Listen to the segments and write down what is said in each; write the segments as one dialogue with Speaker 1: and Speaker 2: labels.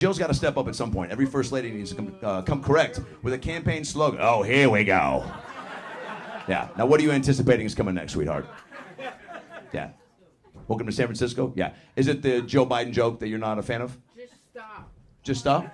Speaker 1: Jill's got to step up at some point. Every first lady needs to come correct with a campaign slogan. Oh, here we go. Yeah. Now, what are you anticipating is coming next, sweetheart? Yeah. Welcome to San Francisco? Yeah. Is it the Joe Biden joke that you're not a fan of?
Speaker 2: Just stop.
Speaker 1: Just stop?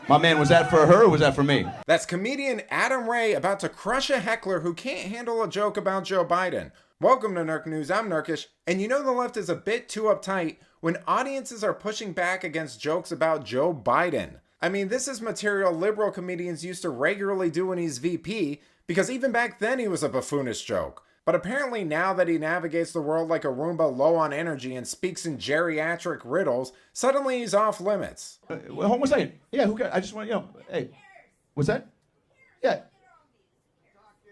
Speaker 1: My man, was that for her or was that for me?
Speaker 3: That's comedian Adam Ray about to crush a heckler who can't handle a joke about Joe Biden. Welcome to Nerk News, I'm Nerkish, and you know the left is a bit too uptight when audiences are pushing back against jokes about Joe Biden. I mean, this is material liberal comedians used to regularly do when he's VP, because even back then he was a buffoonish joke. But apparently now that he navigates the world like a Roomba low on energy and speaks in geriatric riddles, suddenly he's off limits.
Speaker 1: Hold on a second. Yeah, who cares? I just want to, hey, what's that? Yeah.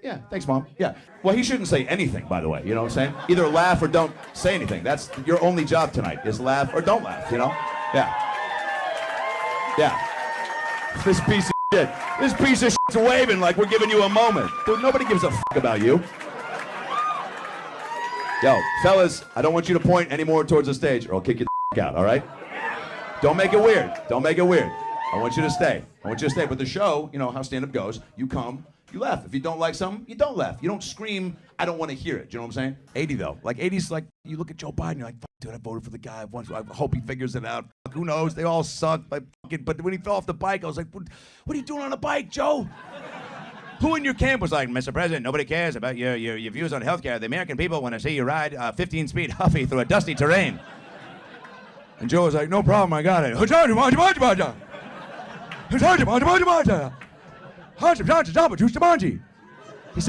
Speaker 1: Yeah, thanks, Mom. Yeah. Well, he shouldn't say anything, by the way, you know what I'm saying? Either laugh or don't say anything. That's your only job tonight, is laugh or don't laugh, you know? Yeah. Yeah. This piece of shit. This piece of shit's waving like we're giving you a moment. Dude, nobody gives a fuck about you. Yo, fellas, I don't want you to point any more towards the stage or I'll kick your out, all right? Don't make it weird. Don't make it weird. I want you to stay. I want you to stay. But the show, you know how stand-up goes. You come, you laugh. If you don't like something, you don't laugh. You don't scream, I don't want to hear it. You know what I'm saying? 80, though. Like, 80's like, you look at Joe Biden, you're like, fuck, dude, I voted for the guy. I hope he figures it out. Fuck, who knows? They all suck. But when he fell off the bike, I was like, what are you doing on a bike, Joe? Who in your camp was like, Mr. President, nobody cares about your views on healthcare. The American people want to see you ride 15-speed Huffy through a dusty terrain. And Joe was like, no problem, I got it. He said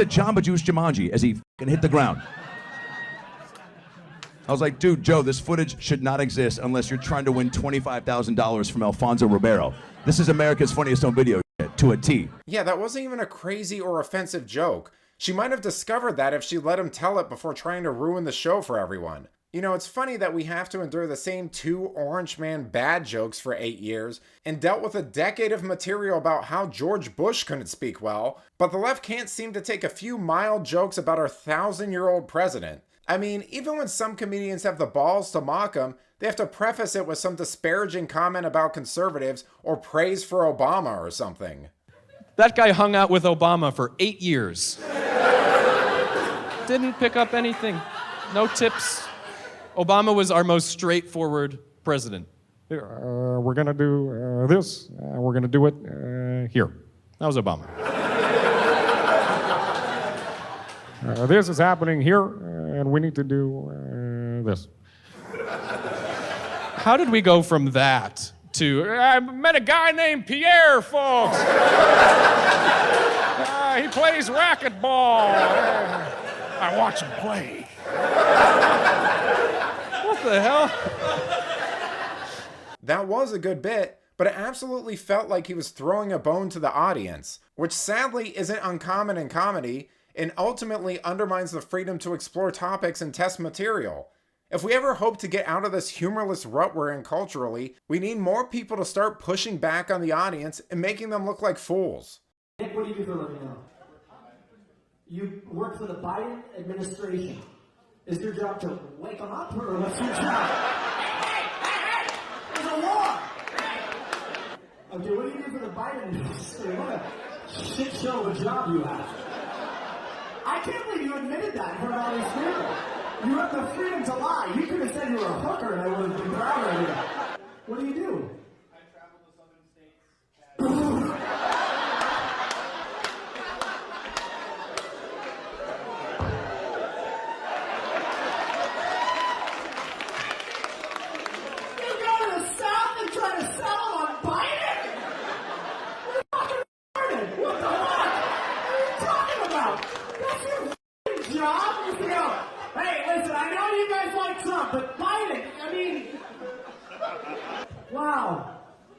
Speaker 1: Jamba Juice Jumanji as he fucking hit the ground. I was like, dude, Joe, this footage should not exist unless you're trying to win $25,000 from Alfonso Ribeiro. This is America's Funniest Home Video to a T.
Speaker 3: Yeah, that wasn't even a crazy or offensive joke. She might have discovered that if she let him tell it before trying to ruin the show for everyone. You know, it's funny that we have to endure the same 2 Orange Man bad jokes for 8 years and dealt with a decade of material about how George Bush couldn't speak well, but the left can't seem to take a few mild jokes about our 1,000-year-old president. I mean, even when some comedians have the balls to mock him, they have to preface it with some disparaging comment about conservatives or praise for Obama or something.
Speaker 4: That guy hung out with Obama for 8 years. Didn't pick up anything. No tips. Obama was our most straightforward president.
Speaker 5: We're going to do this. We're going to do it here.
Speaker 4: That was Obama.
Speaker 5: This is happening here, and we need to do this.
Speaker 4: How did we go from that to, I met a guy named Pierre, folks. He plays racquetball. I watch him play. What the hell?
Speaker 3: That was a good bit, but it absolutely felt like he was throwing a bone to the audience, which sadly isn't uncommon in comedy and ultimately undermines the freedom to explore topics and test material. If we ever hope to get out of this humorless rut we're in culturally, we need more people to start pushing back on the audience and making them look like fools.
Speaker 6: Nick, what do you do for a living now? You work for the Biden administration. Is your job to wake them up, or what's your job? Hey! There's a war! Okay, what do you do for the Biden administration? What a shit show of a job you have. I can't believe you admitted that in front of all these people. You have the freedom to lie. You could have said you were a hooker and I would have been proud of you. What do you do?
Speaker 7: I travel to southern states.
Speaker 6: You go to the South and try to settle on Biden? You're fucking retarded. What the fuck? What are you talking about? That's your fucking job? You go, hey, listen, I know you guys like Trump, but Biden, I mean... Wow.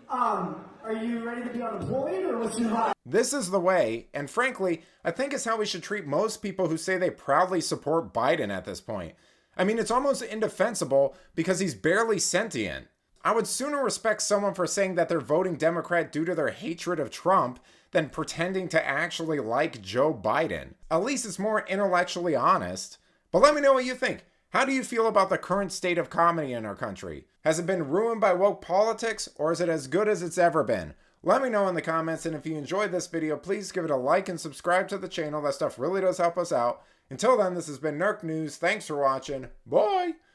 Speaker 6: Are you ready to be unemployed, or what's your vibe?
Speaker 3: This is the way, and frankly, I think it's how we should treat most people who say they proudly support Biden at this point. I mean, it's almost indefensible because he's barely sentient. I would sooner respect someone for saying that they're voting Democrat due to their hatred of Trump than pretending to actually like Joe Biden. At least it's more intellectually honest. But let me know what you think. How do you feel about the current state of comedy in our country? Has it been ruined by woke politics, or is it as good as it's ever been? Let me know in the comments, and if you enjoyed this video, please give it a like and subscribe to the channel. That stuff really does help us out. Until then, this has been Nerk News. Thanks for watching. Bye!